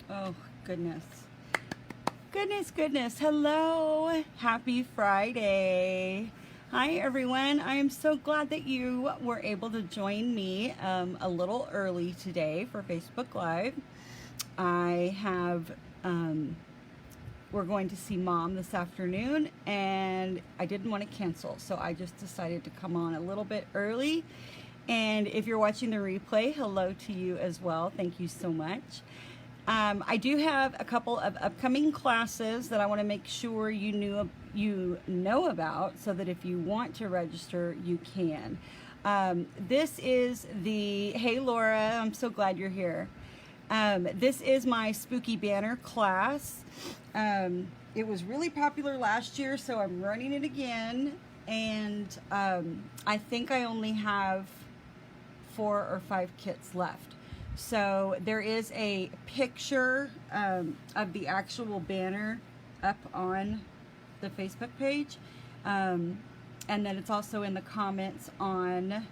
Oh, goodness. Goodness. Hello. Happy Friday. Hi, everyone. I am so glad that you were able to join me a little early today for Facebook Live. I have, we're going to see Mom this afternoon, and I didn't want to cancel, so I just decided to come on a little bit early. And if you're watching the replay, hello to you as well. Thank you so much. I do have a couple of upcoming classes that I want to make sure you know about, so that if you want to register, you can. This is the, hey Laura, I'm so glad you're here. This is my spooky banner class. It was really popular last year, so I'm running it again. And I think I only have 4 or 5 kits left. So there is a picture of the actual banner up on the Facebook page. And then it's also in the comments on,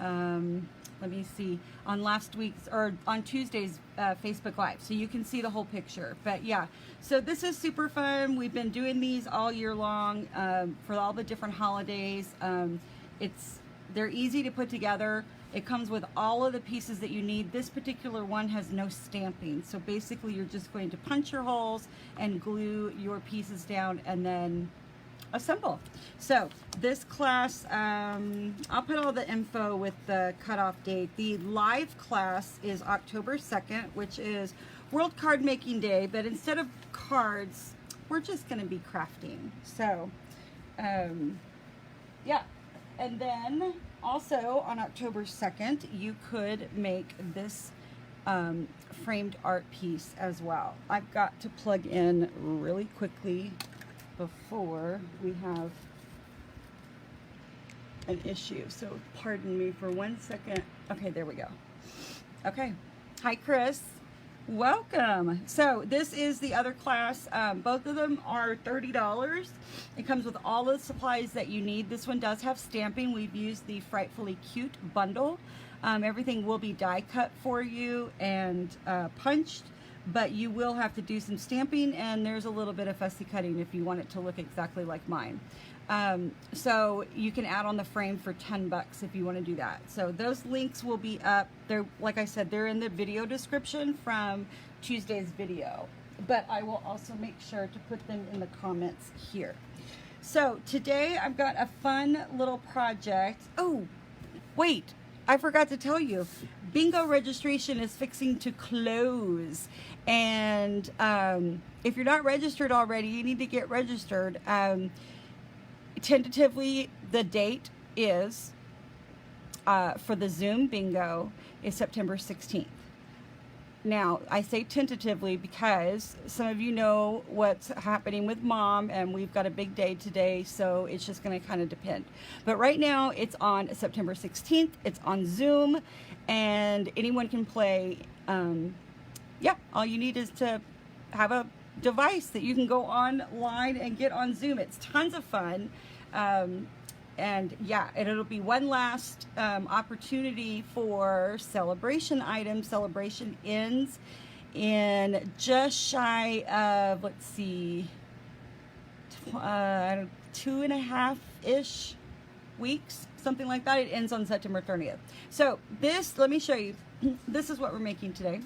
let me see, on last week's, or on Tuesday's Facebook Live. So you can see the whole picture. But yeah, so this is super fun. We've been doing these all year long for all the different holidays. They're easy to put together. It comes with all of the pieces that you need. This particular one has no stamping. So basically you're just going to punch your holes and glue your pieces down and then assemble. So this class, I'll put all the info with the cutoff date. The live class is October 2nd, which is World Card Making Day, but instead of cards, we're just gonna be crafting. So, yeah. And then also on October 2nd, you could make this framed art piece as well. I've got to plug in really quickly before we have an issue. So pardon me for 1 second. Okay, there we go. Okay. Hi, Chris. Welcome. So this is the other class. Both of them are $30. It comes with all the supplies that you need. This one does have stamping. We've used the Frightfully Cute bundle. Everything will be die cut for you and punched, but you will have to do some stamping, and there's a little bit of fussy cutting if you want it to look exactly like mine. So you can add on the frame for 10 bucks if you want to do that. So those links will be up. They're, like I said, they're in the video description from Tuesday's video, but I will also make sure to put them in the comments here. So today I've got a fun little project. Oh, wait, I forgot to tell you, bingo registration is fixing to close. And if you're not registered already, you need to get registered. Tentatively, the date is for the Zoom bingo is September 16th. Now, I say tentatively because some of you know what's happening with Mom, and we've got a big day today, so it's just going to kind of depend. But right now, it's on September 16th. It's on Zoom, and anyone can play. Yeah, all you need is to have a device that you can go online and get on Zoom. It's tons of fun. And yeah, and it'll be one last opportunity for celebration items. Celebration ends in just shy of, let's see, 2.5-ish weeks, something like that. It ends on September 30th. So this, let me show you. This is what we're making today.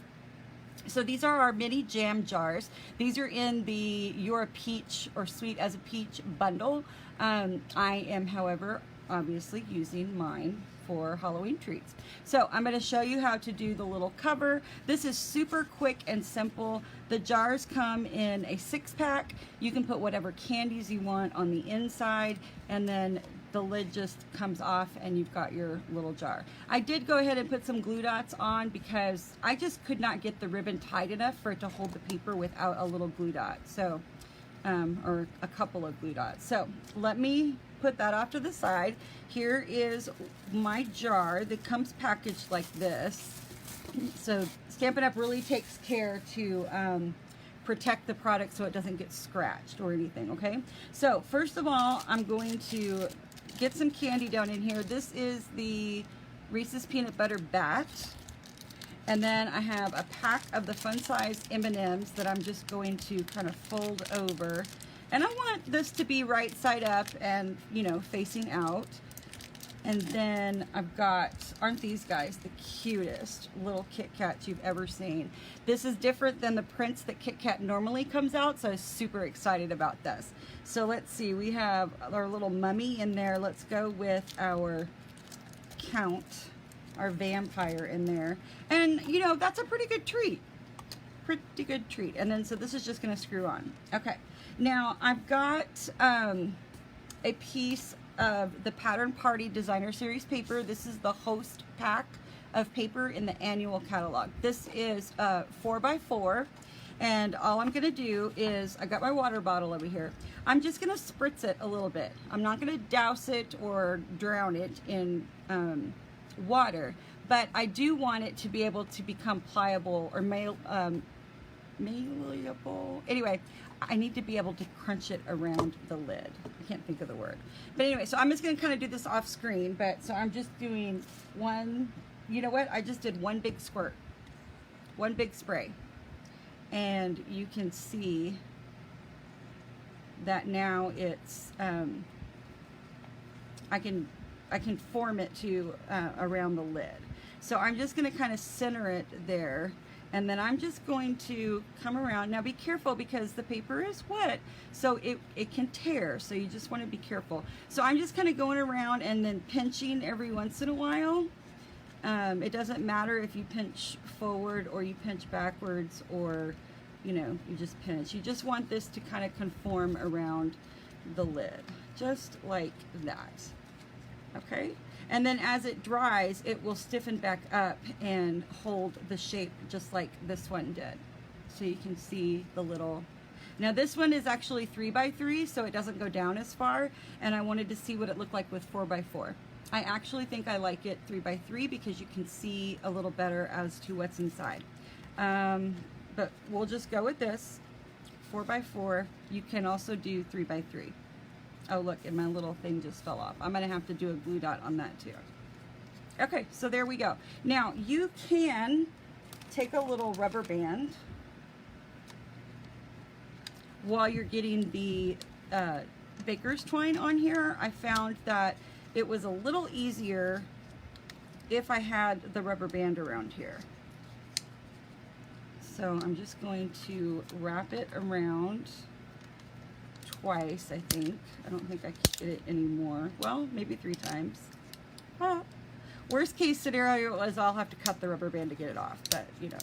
So these are our mini jam jars. These are in the You're a Peach or Sweet as a Peach bundle. I am, however, obviously using mine for Halloween treats. So I'm going to show you how to do the little cover. This is super quick and simple. The jars come in a 6-pack. You can put whatever candies you want on the inside, and then the lid just comes off and you've got your little jar. I did go ahead and put some glue dots on because I just could not get the ribbon tight enough for it to hold the paper without a little glue dot. So, or a couple of glue dots. So let me put that off to the side. Here is my jar that comes packaged like this. So Stampin' Up! Really takes care to protect the product so it doesn't get scratched or anything, okay? So first of all, I'm going to get some candy down in here. This is the Reese's Peanut Butter Bat. And then I have a pack of the fun size M&Ms that I'm just going to kind of fold over. And I want this to be right side up and, you know, facing out. And then I've got, aren't these guys the cutest little Kit Kats you've ever seen? This is different than the prints that Kit Kat normally comes out, so I'm super excited about this. So let's see, we have our little mummy in there. Let's go with our Count, our vampire in there. And, you know, that's a pretty good treat. Pretty good treat. And then, so this is just going to screw on. Okay. Now, I've got a piece of the Pattern Party Designer Series paper. This is the host pack of paper in the annual catalog. This is 4x4, and all I'm gonna do is, I got my water bottle over here. I'm just gonna spritz it a little bit. I'm not gonna douse it or drown it in water, but I do want it to be able to become pliable or malleable. Anyway, I need to be able to crunch it around the lid. I can't think of the word. But anyway, so I'm just going to kind of do this off screen. But so I'm just doing one, you know what? I just did one big squirt. One big spray. And you can see that now it's, I can form it to around the lid. So I'm just going to kind of center it there. And then I'm just going to come around. Now be careful because the paper is wet, so it can tear. So you just want to be careful. So I'm just kind of going around and then pinching every once in a while. It doesn't matter if you pinch forward or you pinch backwards, or, you know, you just pinch. You just want this to kind of conform around the lid, just like that. Okay? And then as it dries, it will stiffen back up and hold the shape just like this one did. So you can see the little, now this one is actually 3x3, so it doesn't go down as far, and I wanted to see what it looked like with 4x4. I actually think I like it 3x3 because you can see a little better as to what's inside. But we'll just go with this, 4x4. You can also do 3x3. Oh, look, and my little thing just fell off. I'm going to have to do a glue dot on that too. Okay, so there we go. Now, you can take a little rubber band while you're getting the baker's twine on here. I found that it was a little easier if I had the rubber band around here. So I'm just going to wrap it around twice, I think. I don't think I can get it anymore. Well, maybe 3 times. Ah. Worst case scenario is I'll have to cut the rubber band to get it off, but you know.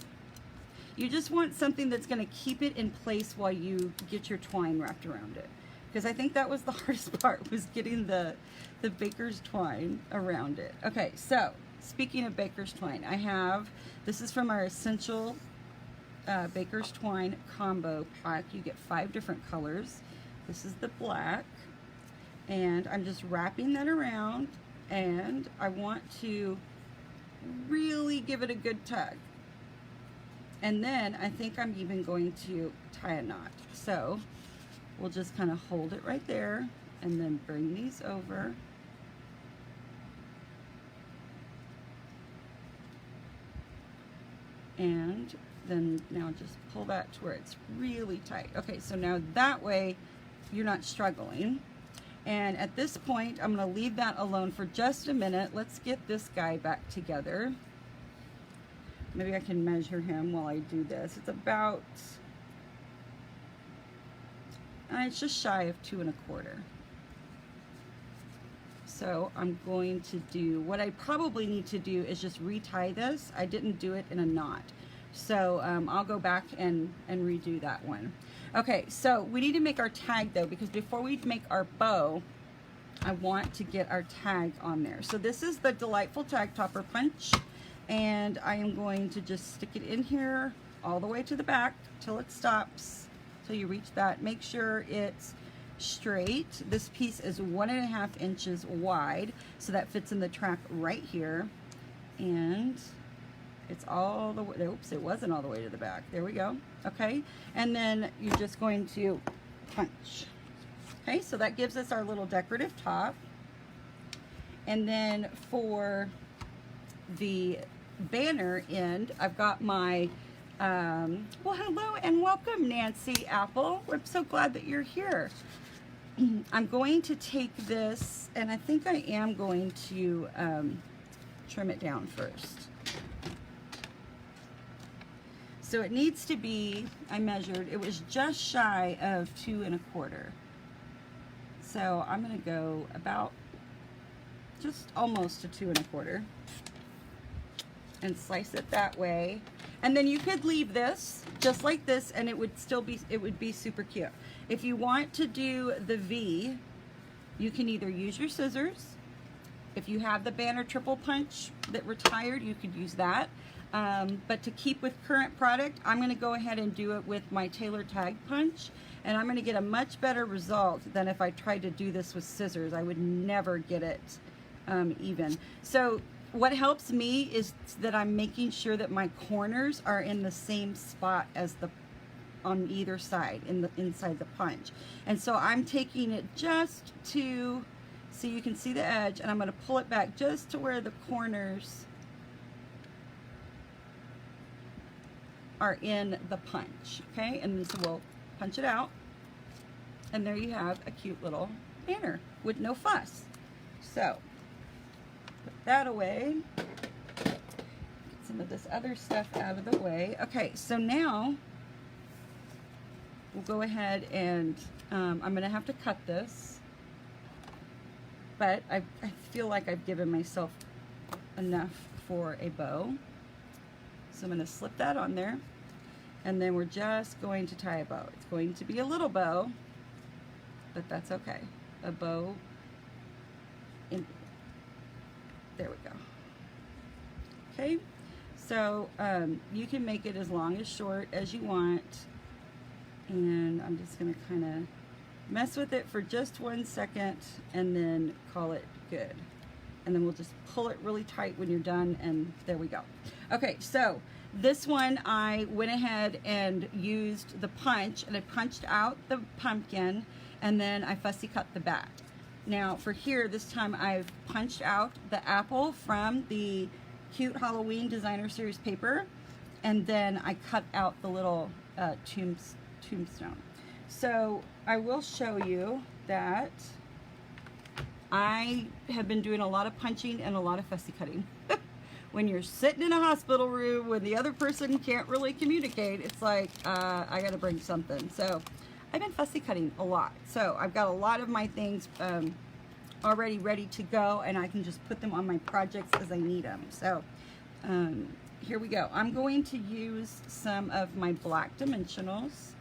You just want something that's going to keep it in place while you get your twine wrapped around it. Because I think that was the hardest part, was getting the baker's twine around it. Okay, so speaking of baker's twine, I have, this is from our Essential Baker's Twine Combo Pack. You get 5 different colors. This is the black, and I'm just wrapping that around, and I want to really give it a good tug. And then I think I'm even going to tie a knot. So we'll just kind of hold it right there and then bring these over. And then now just pull that to where it's really tight. Okay, so now that way you're not struggling. And at this point, I'm going to leave that alone for just a minute. Let's get this guy back together. Maybe I can measure him while I do this. It's about, it's just shy of 2 1/4. So I'm going to do, what I probably need to do is just retie this. I didn't do it in a knot. So I'll go back and redo that one. Okay, so we need to make our tag though, because before we make our bow, I want to get our tag on there. So this is the Delightful Tag Topper Punch, and I am going to just stick it in here all the way to the back till it stops, till you reach that. Make sure it's straight. This piece is 1.5 inches wide, so that fits in the track right here, and it's all the way, oops, it wasn't all the way to the back. There we go. Okay, and then you're just going to punch. Okay, so that gives us our little decorative top. And then for the banner end, I've got my, well, hello and welcome, Nancy Apple. I'm so glad that you're here. I'm going to take this, and I think I am going to trim it down first. So it needs to be, I measured, it was just shy of 2 1/4. So I'm going to go about just almost to 2 1/4 and slice it that way. And then you could leave this just like this and it would still be, it would be super cute. If you want to do the V, you can either use your scissors. If you have the banner triple punch that retired, you could use that. But to keep with current product, I'm going to go ahead and do it with my Taylor Tag Punch, and I'm going to get a much better result than if I tried to do this with scissors. I would never get it even. So what helps me is that I'm making sure that my corners are in the same spot as the on either side inside the punch. And so I'm taking it just to, so you can see the edge, and I'm going to pull it back just to where the corners are in the punch, okay? And then so we'll punch it out, and there you have a cute little banner with no fuss. So put that away, get some of this other stuff out of the way. Okay, so now we'll go ahead and I'm gonna have to cut this, but I feel like I've given myself enough for a bow. So I'm going to slip that on there, and then we're just going to tie a bow. It's going to be a little bow, but that's okay. A bow, in, there we go. Okay, so you can make it as long as short as you want, and I'm just going to kind of mess with it for just 1 second and then call it good. And then we'll just pull it really tight when you're done, and there we go. Okay, so this one I went ahead and used the punch, and I punched out the pumpkin, and then I fussy cut the back. Now for here, this time I've punched out the apple from the cute Halloween Designer Series paper, and then I cut out the little tombstone. So I will show you that I have been doing a lot of punching and a lot of fussy cutting. When you're sitting in a hospital room when the other person can't really communicate, it's like, I gotta bring something. So I've been fussy cutting a lot. So I've got a lot of my things already ready to go, and I can just put them on my projects as I need them. So here we go. I'm going to use some of my black dimensionals,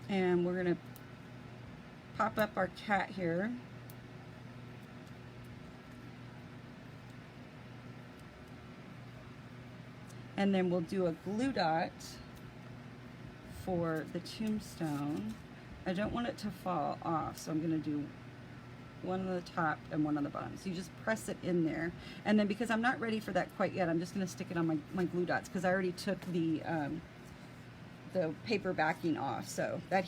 and we're gonna pop up our cat here. And then we'll do a glue dot for the tombstone. I don't want it to fall off, so I'm gonna do one on the top and one on the bottom. So you just press it in there. And then because I'm not ready for that quite yet, I'm just gonna stick it on my glue dots, because I already took the paper backing off, so that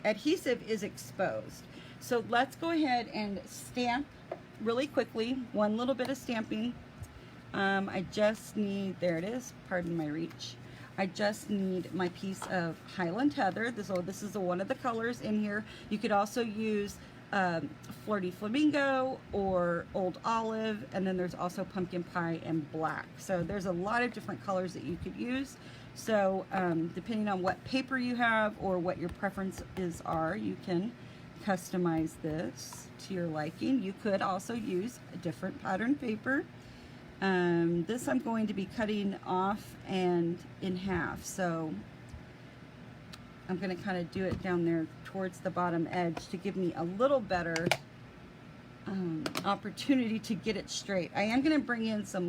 adhesive is exposed. So let's go ahead and stamp really quickly, one little bit of stamping. I just need, there it is, pardon my reach. I just need my piece of Highland Heather. This is one of the colors in here. You could also use Flirty Flamingo or Old Olive, and then there's also Pumpkin Pie and Black. So there's a lot of different colors that you could use. So depending on what paper you have or what your preferences are, you can customize this to your liking. You could also use a different pattern paper. This I'm going to be cutting off and in half, so I'm going to kind of do it down there towards the bottom edge to give me a little better opportunity to get it straight. I am going to bring in some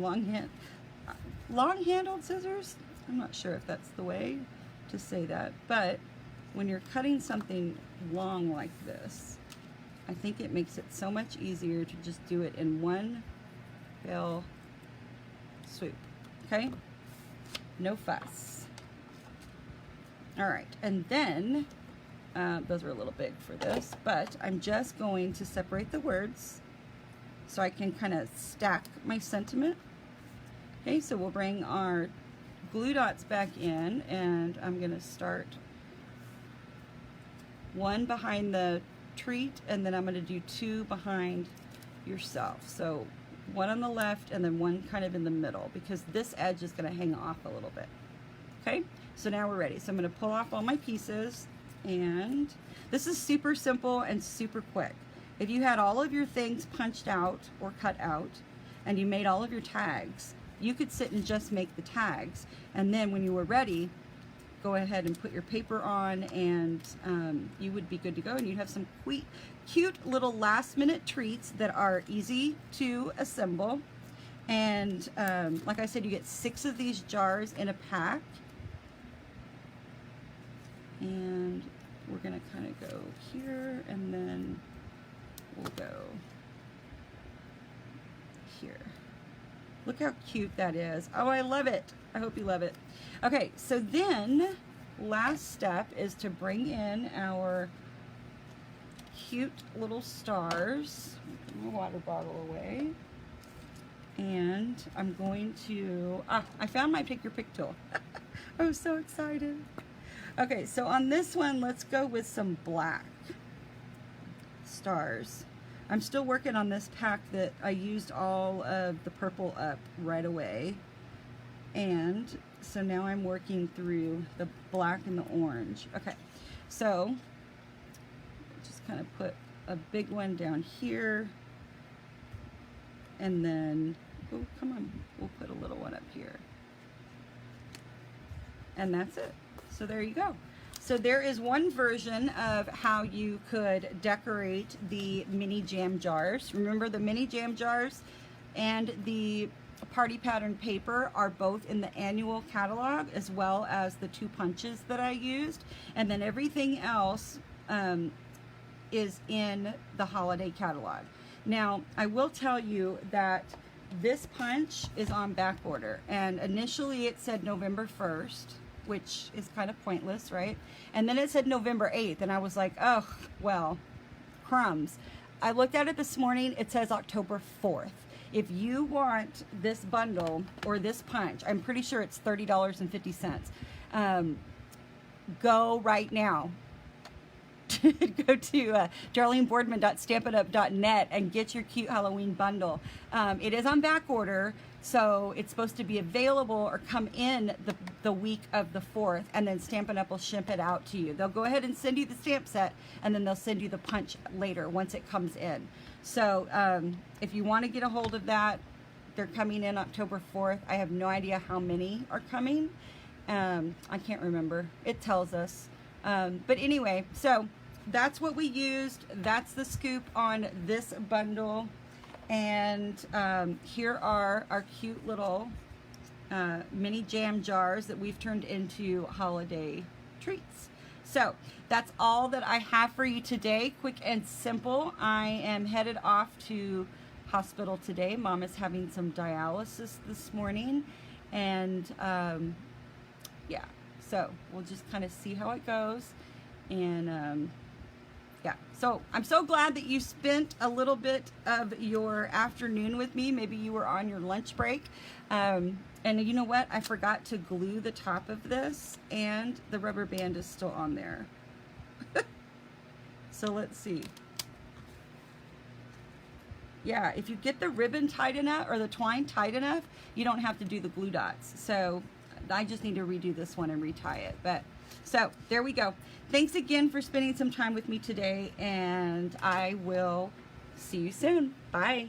long-handled scissors. I'm not sure if that's the way to say that, but when you're cutting something long like this, I think it makes it so much easier to just do it in one fell swoop. Okay, no fuss. All right, and then those are a little big for this, but I'm just going to separate the words so I can kind of stack my sentiment. Okay, so we'll bring our glue dots back in, and I'm going to start one behind the treat, and then I'm going to do two behind yourself. So one on the left and then one kind of in the middle, because this edge is going to hang off a little bit. Okay, so now we're ready. So I'm going to pull off all my pieces, and this is super simple and super quick. If you had all of your things punched out or cut out and you made all of your tags, you could sit and just make the tags, and then when you were ready, go ahead and put your paper on, and you would be good to go, and you'd have some cute little last minute treats that are easy to assemble. And like I said, you get 6 of these jars in a pack, and we're gonna kind of go here, and then we'll go here. Look how cute that is. Oh, I love it. I hope you love it. Okay, so then last step is to bring in our cute little stars. Put my water bottle away. And I'm going to, I found my pick your pick tool. I was so excited. Okay, so on this one, let's go with some black stars. I'm still working on this pack that I used all of the purple up right away. And so now I'm working through the black and the orange. Okay, so just kind of put a big one down here. And then, oh, come on, we'll put a little one up here. And that's it. So there you go. So there is one version of how you could decorate the mini jam jars. Remember, the mini jam jars and the party pattern paper are both in the annual catalog, as well as the 2 punches that I used. And then everything else is in the holiday catalog. Now, I will tell you that this punch is on back order, and initially it said November 1st, which is kind of pointless, right? And then it said November 8th, and I was like, oh, well, crumbs. I looked at it this morning, it says October 4th. If you want this bundle or this punch, I'm pretty sure it's $30.50. Go right now. Go to darleneboardman.stampitup.net and get your cute Halloween bundle. It is on back order, so it's supposed to be available or come in the week of the 4th, and then Stampin' Up will ship it out to you. They'll go ahead and send you the stamp set, and then they'll send you the punch later once it comes in. So if you want to get a hold of that, they're coming in October 4th. I have no idea how many are coming. I can't remember. It tells us. But anyway, so that's what we used. That's the scoop on this bundle. And here are our cute little mini jam jars that we've turned into holiday treats. So that's all that I have for you today. Quick and simple. I am headed off to hospital today. Mom is having some dialysis this morning. And yeah, so we'll just kind of see how it goes. And yeah, so I'm so glad that you spent a little bit of your afternoon with me. Maybe you were on your lunch break. And you know what? I forgot to glue the top of this, and the rubber band is still on there. So let's see. Yeah, if you get the ribbon tight enough, or the twine tight enough, you don't have to do the glue dots. So I just need to redo this one and retie it. But so there we go. Thanks again for spending some time with me today, and I will see you soon. Bye.